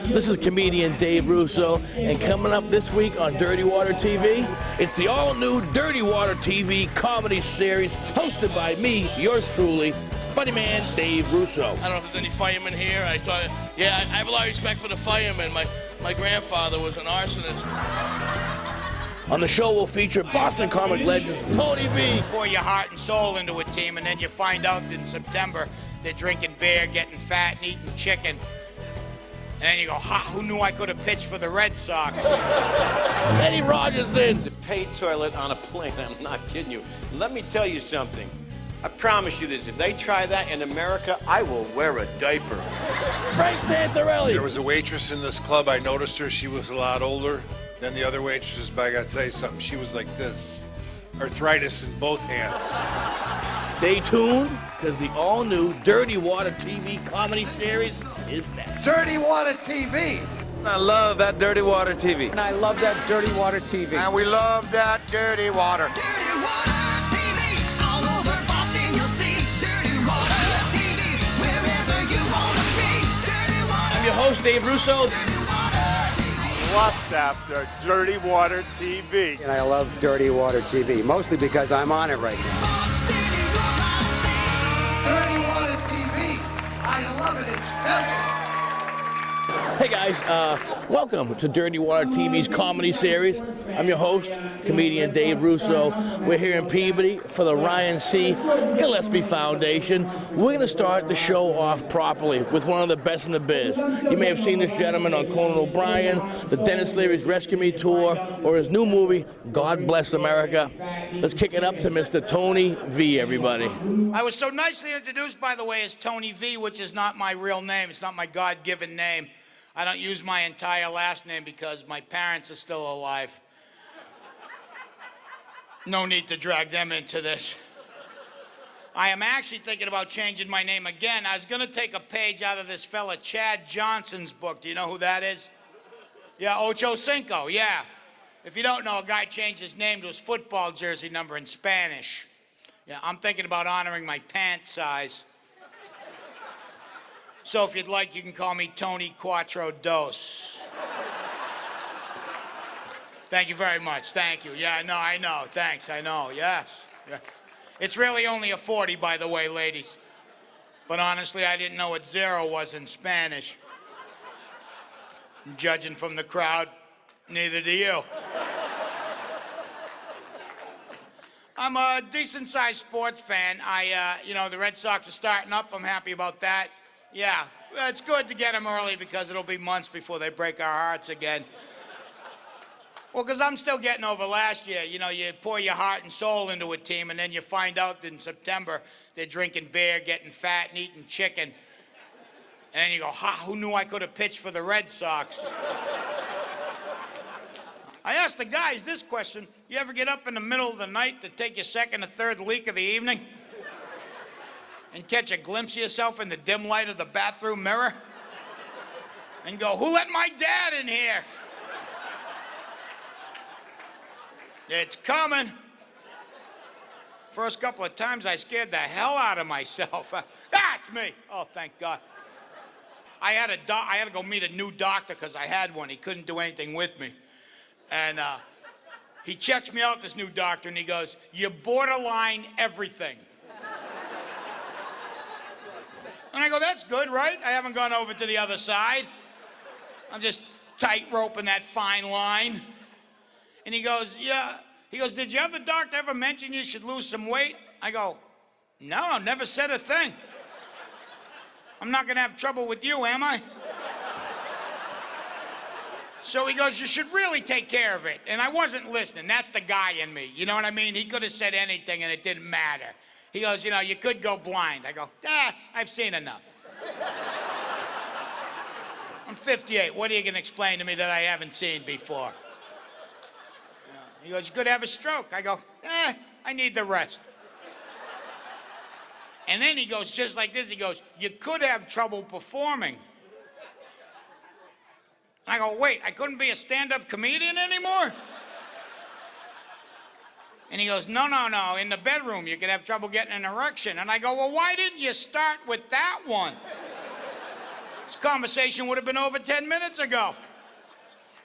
This is comedian Dave Russo, and coming up this week on Dirty Water TV, it's the all-new Dirty Water TV comedy series hosted by me, yours truly, funny man Dave Russo. I don't know if there's any firemen here. I have a lot of respect for the firemen. My grandfather was an arsonist. On the show, we'll feature Boston comic legends Tony V. Pour your heart and soul into a team, and then you find out in September they're drinking beer, getting fat, and eating chicken. And then you go, ha, who knew I could have pitched for the Red Sox? Eddie Rogers in. It's a paid toilet on a plane. I'm not kidding you. Let me tell you something. I promise you this. If they try that in America, I will wear a diaper. Frank Santarelli. There was a waitress in this club. I noticed her. She was a lot older than the other waitresses, but I gotta tell you something. She was like this. Arthritis in both hands. Stay tuned, because the all-new Dirty Water TV comedy series is next. Dirty Water TV. I love that Dirty Water TV. And I love that Dirty Water TV. And we love that dirty water. Dirty Water TV, all over Boston you'll see. Dirty Water TV, wherever you wanna be. Dirty Water. I'm your host, Dave Russo. Dirty Water TV. Lust after Dirty Water TV. And I love Dirty Water TV, mostly because I'm on it right now. Boston, you're my city. Dirty Water TV. I love it. It's filthy. Hey guys, welcome to Dirty Water TV's comedy series. I'm your host, comedian Dave Russo. We're here in Peabody for the Ryan C. Gillespie Foundation. We're going to start the show off properly with one of the best in the biz. You may have seen this gentleman on Conan O'Brien, the Dennis Leary's Rescue Me Tour, or his new movie, God Bless America. Let's kick it up to Mr. Tony V, everybody. I was so nicely introduced, by the way, as Tony V, which is not my real name. It's not my God-given name. I don't use my entire last name because my parents are still alive. No need to drag them into this. I am actually thinking about changing my name again. I was going to take a page out of this fella Chad Johnson's book. Do you know who that is? Yeah, Ocho Cinco, yeah. If you don't know, a guy changed his name to his football jersey number in Spanish. Yeah, I'm thinking about honoring my pants size. So if you'd like, you can call me Tony Cuatro Dos. Thank you very much. Thank you. Yeah, no, I know. Thanks. I know. Yes. Yes. It's really only a 40, by the way, ladies. But honestly, I didn't know what zero was in Spanish. Judging from the crowd, neither do you. I'm a decent-sized sports fan. The Red Sox are starting up. I'm happy about that. Yeah, it's good to get them early because it'll be months before they break our hearts again. Well, because I'm still getting over last year. You know, you pour your heart and soul into a team, and then you find out in September they're drinking beer, getting fat, and eating chicken. And then you go, ha, who knew I could have pitched for the Red Sox? I asked the guys this question. You ever get up in the middle of the night to take your second or third leak of the evening? And catch a glimpse of yourself in the dim light of the bathroom mirror? And go, who let my dad in here? It's coming. First couple of times I scared the hell out of myself. It's me. Oh, thank God. I had to go meet a new doctor because I had one. He couldn't do anything with me. And he checks me out, this new doctor, and he goes, you borderline everything. And I go, that's good, right? I haven't gone over to the other side. I'm just tight-roping that fine line. And he goes, yeah. He goes, did you have the doctor ever mention you should lose some weight? I go, no, never said a thing. I'm not going to have trouble with you, am I? So he goes, you should really take care of it. And I wasn't listening. That's the guy in me. You know what I mean? He could have said anything and it didn't matter. He goes, you know, you could go blind. I go, I've seen enough. I'm 58. What are you going to explain to me that I haven't seen before? He goes, you could have a stroke. I go, I need the rest. And then he goes, just like this, he goes, you could have trouble performing. I go, wait, I couldn't be a stand-up comedian anymore? And he goes, no, in the bedroom you could have trouble getting an erection. And I go, well, why didn't you start with that one? This conversation would have been over 10 minutes ago.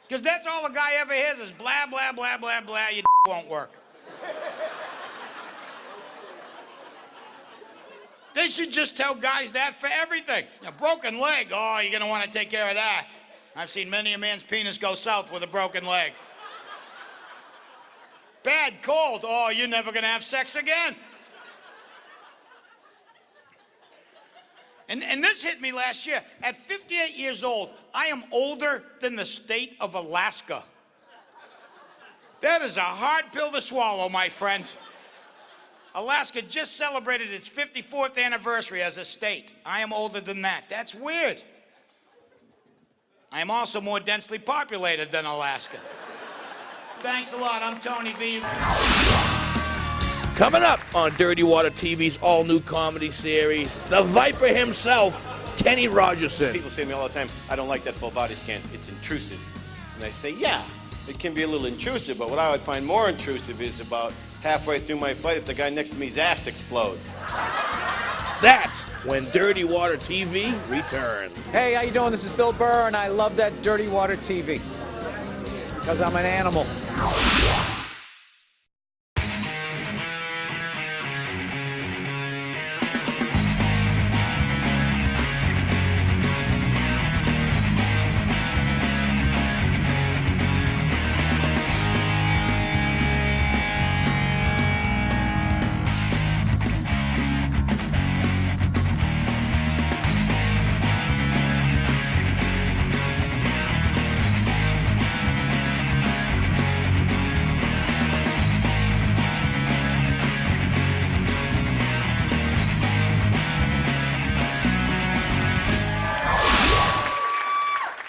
Because that's all a guy ever hears is blah, blah, blah, blah, blah, your won't work. They should just tell guys that for everything. A broken leg, oh, you're going to want to take care of that. I've seen many a man's penis go south with a broken leg. Bad cold, oh, you're never going to have sex again. And this hit me last year. At 58 years old, I am older than the state of Alaska. That is a hard pill to swallow, my friends. Alaska just celebrated its 54th anniversary as a state. I am older than that. That's weird. I am also more densely populated than Alaska. Thanks a lot. I'm Tony V. Coming up on Dirty Water TV's all-new comedy series, the Viper himself, Kenny Rogerson. People say to me all the time, I don't like that full body scan. It's intrusive. And I say, yeah, it can be a little intrusive, but what I would find more intrusive is about halfway through my flight if the guy next to me's ass explodes. That's when Dirty Water TV returns. Hey, how you doing? This is Bill Burr, and I love that Dirty Water TV. Because I'm an animal.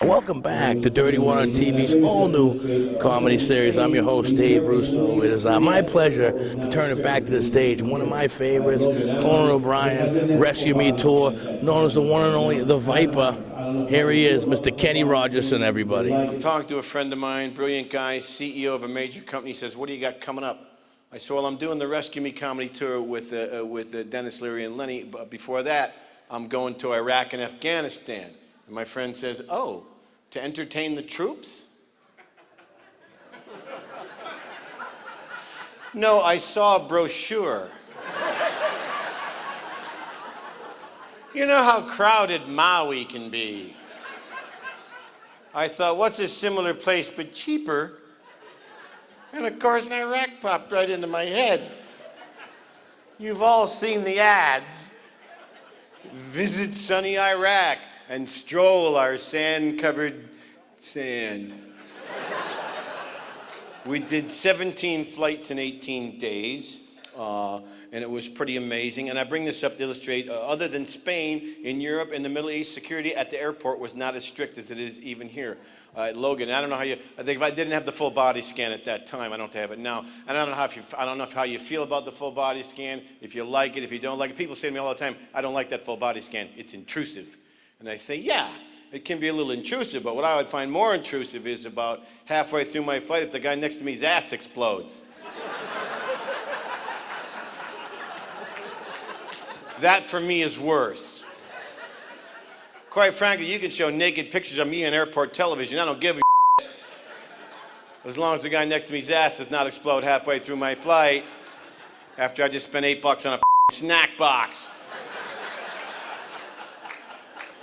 Welcome back to Dirty Water TV's all-new comedy series. I'm your host, Dave Russo. It is my pleasure to turn it back to the stage. One of my favorites, Conan O'Brien, Rescue Me Tour, known as the one and only The Viper. Here he is, Mr. Kenny Rogerson, everybody. I'm talking to a friend of mine, brilliant guy, CEO of a major company. He says, what do you got coming up? I said, well, I'm doing the Rescue Me comedy tour with Dennis Leary and Lenny. But before that, I'm going to Iraq and Afghanistan. And my friend says, oh, to entertain the troops? No, I saw a brochure. You know how crowded Maui can be. I thought, what's a similar place but cheaper? And of course, Iraq popped right into my head. You've all seen the ads. Visit sunny Iraq and stroll our sand-covered sand. We did 17 flights in 18 days, and it was pretty amazing. And I bring this up to illustrate, other than Spain, in Europe and the Middle East, security at the airport was not as strict as it is even here. Logan, I don't know how you, I think if I didn't have the full body scan at that time, I don't have it now. And I don't know how you feel about the full body scan, if you like it, if you don't like it. People say to me all the time, I don't like that full body scan, it's intrusive. And I say, yeah, it can be a little intrusive, but what I would find more intrusive is about halfway through my flight if the guy next to me's ass explodes. That for me is worse. Quite frankly, you can show naked pictures of me on airport television. I don't give a shit. As long as the guy next to me's ass does not explode halfway through my flight after I just spent $8 on a snack box.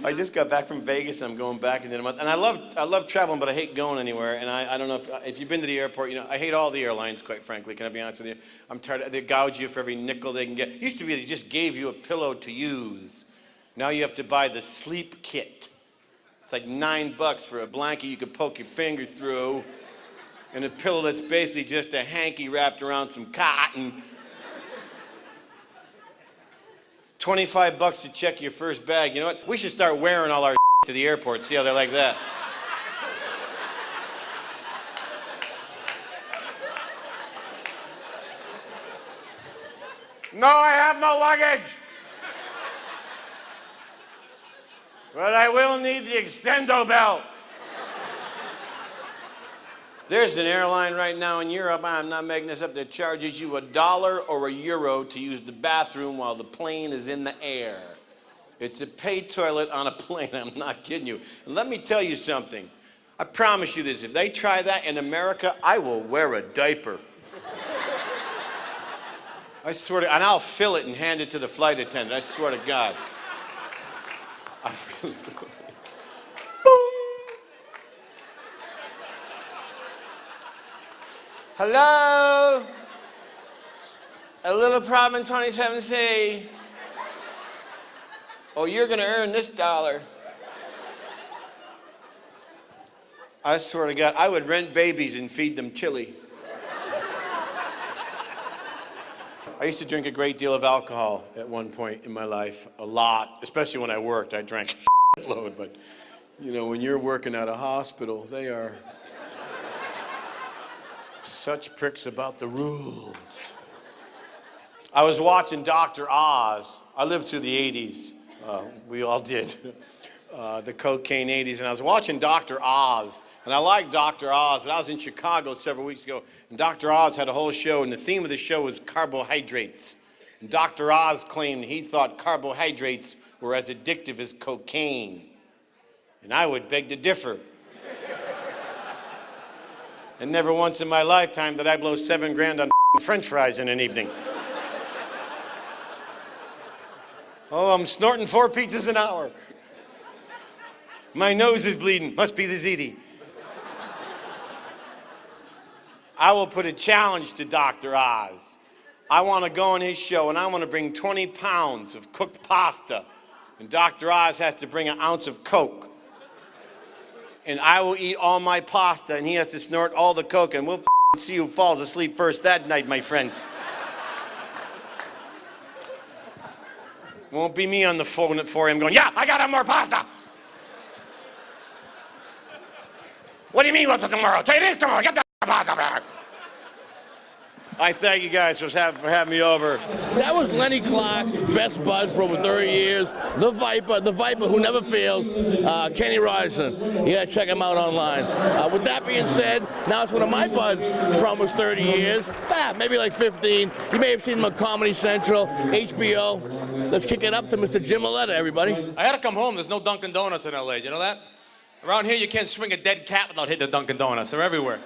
I just got back from Vegas and I'm going back in a month. And I love traveling, but I hate going anywhere. And I don't know if you've been to the airport, you know, I hate all the airlines, quite frankly. Can I be honest with you? I'm tired. They gouge you for every nickel they can get. It used to be they just gave you a pillow to use. Now you have to buy the sleep kit. It's like $9 for a blanket you could poke your finger through, and a pillow that's basically just a hanky wrapped around some cotton. $25 to check your first bag. You know what? We should start wearing all our to the airport. See how they like that? No, I have no luggage. But I will need the extendo belt. There's an airline right now in Europe, I'm not making this up, that charges you $1 or €1 to use the bathroom while the plane is in the air. It's a paid toilet on a plane. I'm not kidding you. And let me tell you something. I promise you this. If they try that in America, I will wear a diaper. I swear to, and I'll fill it and hand it to the flight attendant. I swear to God. I really will. Boom. Hello? A little problem in 27C. Oh, you're gonna earn this dollar. I swear to God, I would rent babies and feed them chili. I used to drink a great deal of alcohol at one point in my life, a lot, especially when I worked. I drank a load, but you know, when you're working at a hospital, they are such pricks about the rules. I was watching Dr. Oz. I lived through the 80s. We all did. The cocaine 80s. And I was watching Dr. Oz. And I liked Dr. Oz, but I was in Chicago several weeks ago, and Dr. Oz had a whole show, and the theme of the show was carbohydrates. And Dr. Oz claimed he thought carbohydrates were as addictive as cocaine. And I would beg to differ. And never once in my lifetime did I blow $7 grand on French fries in an evening. Oh, I'm snorting 4 pizzas an hour. My nose is bleeding. Must be the ziti. I will put a challenge to Dr. Oz. I want to go on his show, and I want to bring 20 pounds of cooked pasta. And Dr. Oz has to bring an ounce of Coke. And I will eat all my pasta, and he has to snort all the Coke, and we'll see who falls asleep first that night, my friends. Won't be me on the phone at 4 a.m. going, yeah, I gotta have more pasta. What do you mean what's tomorrow? Say it is tomorrow. Get the pasta back. I thank you guys for having me over. That was Lenny Clark's best bud for over 30 years. The Viper who never fails, Kenny Rogerson. You gotta check him out online. With that being said, now it's one of my buds for almost 30 years. Maybe like 15. You may have seen him on Comedy Central, HBO. Let's kick it up to Mr. Jim Maletta, everybody. I had to come home. There's no Dunkin' Donuts in LA. You know that? Around here, you can't swing a dead cat without hitting a Dunkin' Donuts. They're everywhere.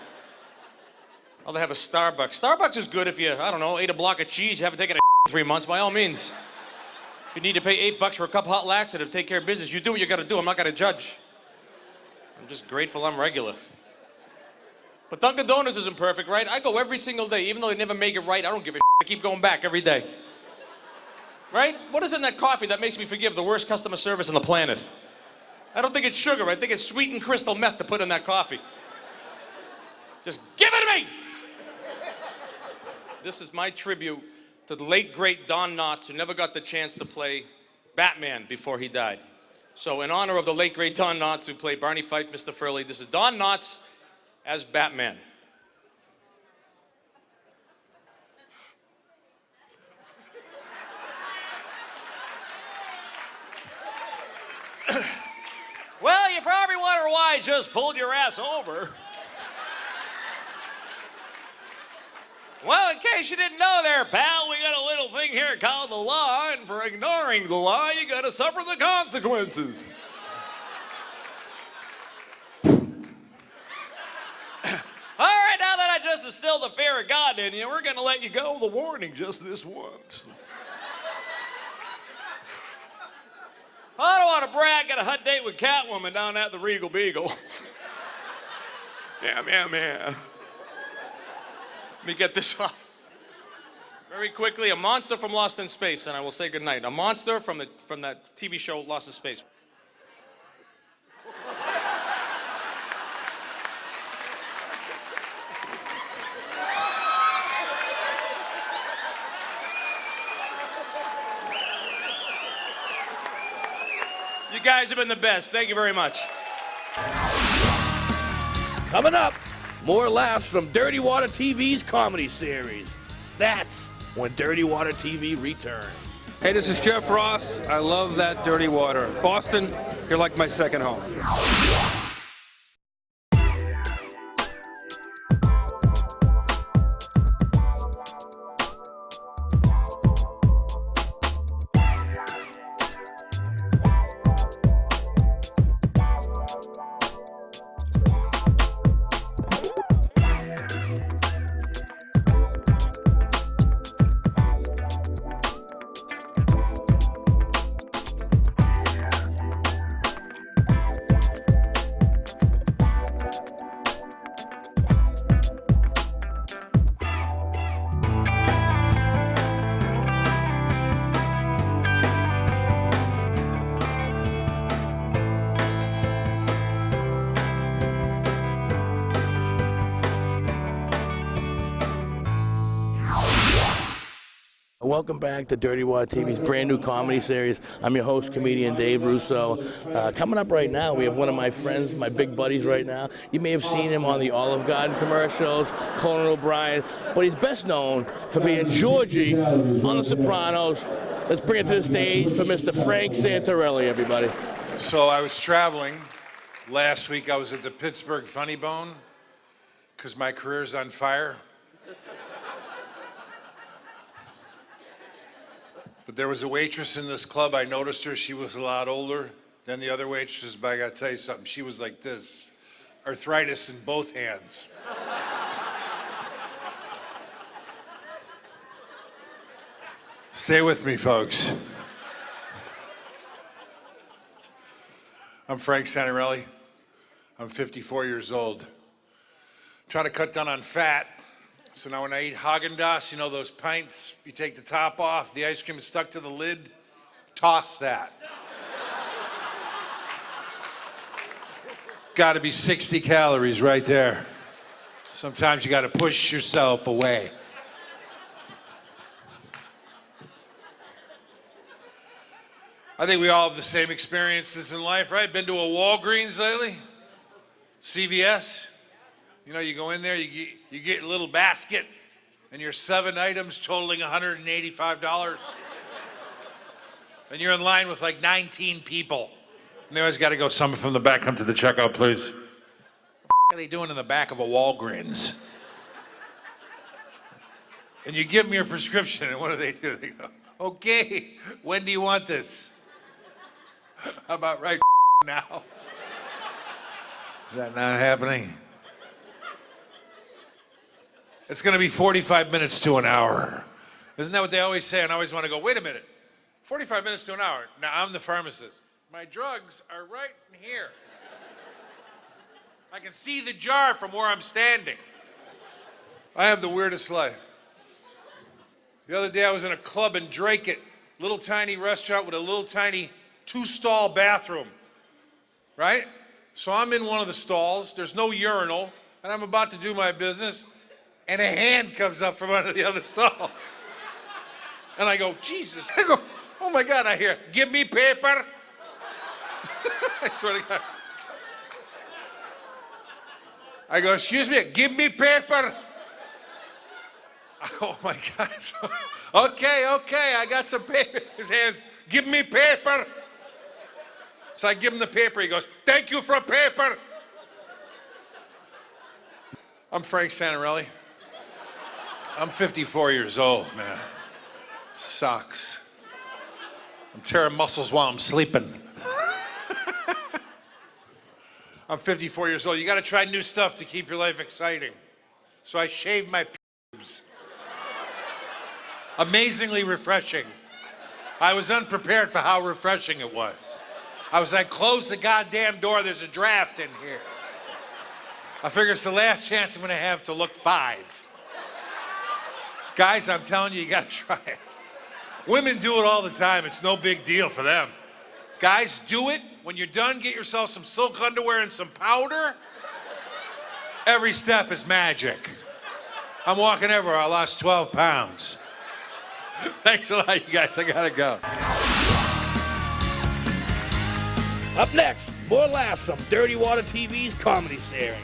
Oh, they have a Starbucks. Starbucks is good if you, I don't know, ate a block of cheese, you haven't taken a in 3 months, by all means. If you need to pay $8 for a cup of hot laxative to take care of business, you do what you gotta do. I'm not gonna judge. I'm just grateful I'm regular. But Dunkin' Donuts isn't perfect, right? I go every single day, even though they never make it right, I don't give a I keep going back every day. Right? What is in that coffee that makes me forgive the worst customer service on the planet? I don't think it's sugar, I think it's sweetened crystal meth to put in that coffee. Just give it to me! This is my tribute to the late, great Don Knotts, who never got the chance to play Batman before he died. So in honor of the late, great Don Knotts, who played Barney Fife, Mr. Furley, this is Don Knotts as Batman. Well, you probably wonder why I just pulled your ass over. Well, in case you didn't know there, pal, we got a little thing here called the law, and for ignoring the law, you gotta suffer the consequences. All right, now that I just instilled the fear of God in you, we're gonna let you go with a warning just this once. I don't want to brag, got a hot date with Catwoman down at the Regal Beagle. Yeah. Let me get this off. Very quickly, a monster from Lost in Space, and I will say goodnight. A monster from that TV show Lost in Space. You guys have been the best. Thank you very much. Coming up, more laughs from Dirty Water TV's comedy series. That's when Dirty Water TV returns. Hey, this is Jeff Ross. I love that Dirty Water. Boston, you're like my second home. Welcome back to Dirty Water TV's brand new comedy series. I'm your host, comedian Dave Russo. Coming up right now, we have one of my friends, my big buddies right now. You may have seen him on the Olive Garden commercials, Conan O'Brien, but he's best known for being Georgie on The Sopranos. Let's bring it to the stage for Mr. Frank Santarelli, everybody. So I was traveling. Last week I was at the Pittsburgh Funny Bone because my career's on fire. But there was a waitress in this club. I noticed her. She was a lot older than the other waitresses, but I got to tell you something. She was like this, arthritis in both hands. Stay with me, folks. I'm Frank Santarelli. I'm 54 years old. Trying to cut down on fat. So now when I eat Haagen-Dazs, you know those pints, you take the top off, the ice cream is stuck to the lid, toss that. Got to be 60 calories right there. Sometimes you got to push yourself away. I think we all have the same experiences in life, right? Been to a Walgreens lately? CVS? You know, you go in there, you get a little basket, and your 7 items totaling $185. And you're in line with like 19 people. And they always got to go, someone from the back, come to the checkout, please. What are they doing in the back of a Walgreens? And you give them your prescription, and what do? They go, okay, when do you want this? How about right now? Is that not happening? It's going to be 45 minutes to an hour. Isn't that what they always say? And I always want to go, wait a minute, 45 minutes to an hour. Now, I'm the pharmacist. My drugs are right in here. I can see the jar from where I'm standing. I have the weirdest life. The other day I was in a club in Drake, little tiny restaurant with a little tiny 2-stall bathroom, right? So I'm in one of the stalls, there's no urinal, and I'm about to do my business, and a hand comes up from under the other stall. And I go, Jesus. I go, oh my God, I hear, give me paper. I swear to God. I go, excuse me, give me paper. Oh my God. Okay, I got some paper. His hands, give me paper. So I give him the paper. He goes, thank you for paper. I'm Frank Santarelli. I'm 54 years old, man. Sucks. I'm tearing muscles while I'm sleeping. I'm 54 years old. You got to try new stuff to keep your life exciting. So I shaved my pubes. Amazingly refreshing. I was unprepared for how refreshing it was. I was like, close the goddamn door, there's a draft in here. I figure it's the last chance I'm gonna have to look 5. Guys, I'm telling you, you gotta try it. Women do it all the time, it's no big deal for them. Guys, do it. When you're done, get yourself some silk underwear and some powder. Every step is magic. I'm walking everywhere, I lost 12 pounds. Thanks a lot, you guys. I gotta go. Up next, more laughs from Dirty Water TV's comedy series.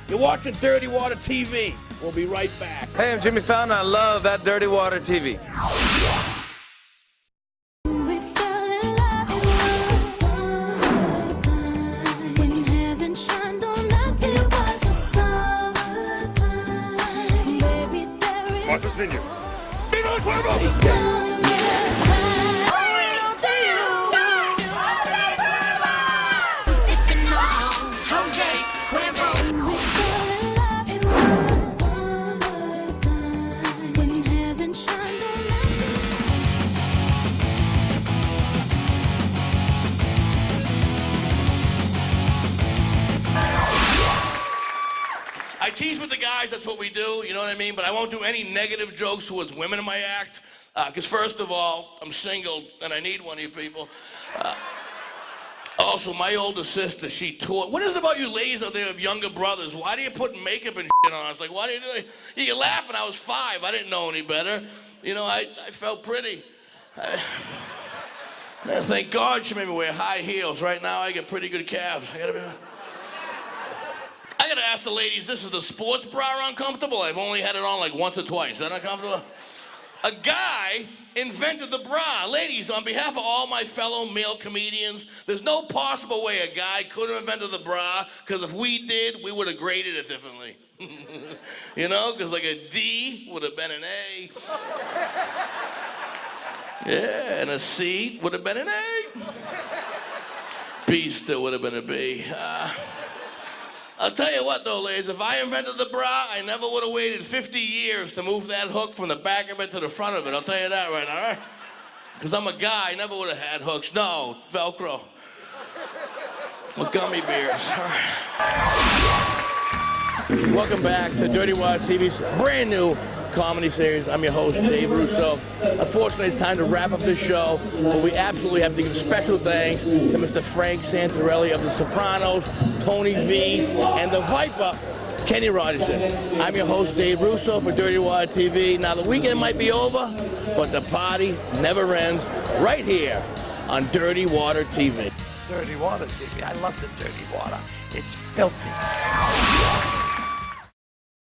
You're watching Dirty Water TV. We'll be right back. Hey, I'm Jimmy Fallon. I love that Dirty Water TV. We fell in love when heaven shined on us. It was the summertime. Baby, there is Watch this video. I tease with the guys, that's what we do, you know what I mean? But I won't do any negative jokes towards women in my act. Because first of all, I'm single and I need one of you people. Also, my older sister, she taught. What is it about you ladies out there of younger brothers? Why do you put makeup and shit on? It's like, why do you do it? You're laughing, I was 5, I didn't know any better. You know, I felt pretty. Thank God she made me wear high heels. Right now, I get pretty good calves. I gotta ask the ladies, this is the sports bra uncomfortable? I've only had it on like once or twice. Is that uncomfortable? A guy invented the bra. Ladies, on behalf of all my fellow male comedians, there's no possible way a guy could have invented the bra, because if we did, we would have graded it differently. You know, because like a D would have been an A. Yeah, and a C would have been an A. B still would have been a B. I'll tell you what, though, ladies, if I invented the bra, I never would have waited 50 years to move that hook from the back of it to the front of it. I'll tell you that right now, all right? Because I'm a guy, I never would have had hooks. No, Velcro. Or gummy bears. All right. Welcome back to Dirty Water TV's brand new comedy series. I'm your host, Dave Russo. Unfortunately, it's time to wrap up this show, but we absolutely have to give special thanks to Mr. Frank Santarelli of The Sopranos, Tony V, and the Viper, Kenny Rogerson. I'm your host, Dave Russo, for Dirty Water TV. Now, the weekend might be over, but the party never ends right here on Dirty Water TV. Dirty Water TV. I love the dirty water. It's filthy.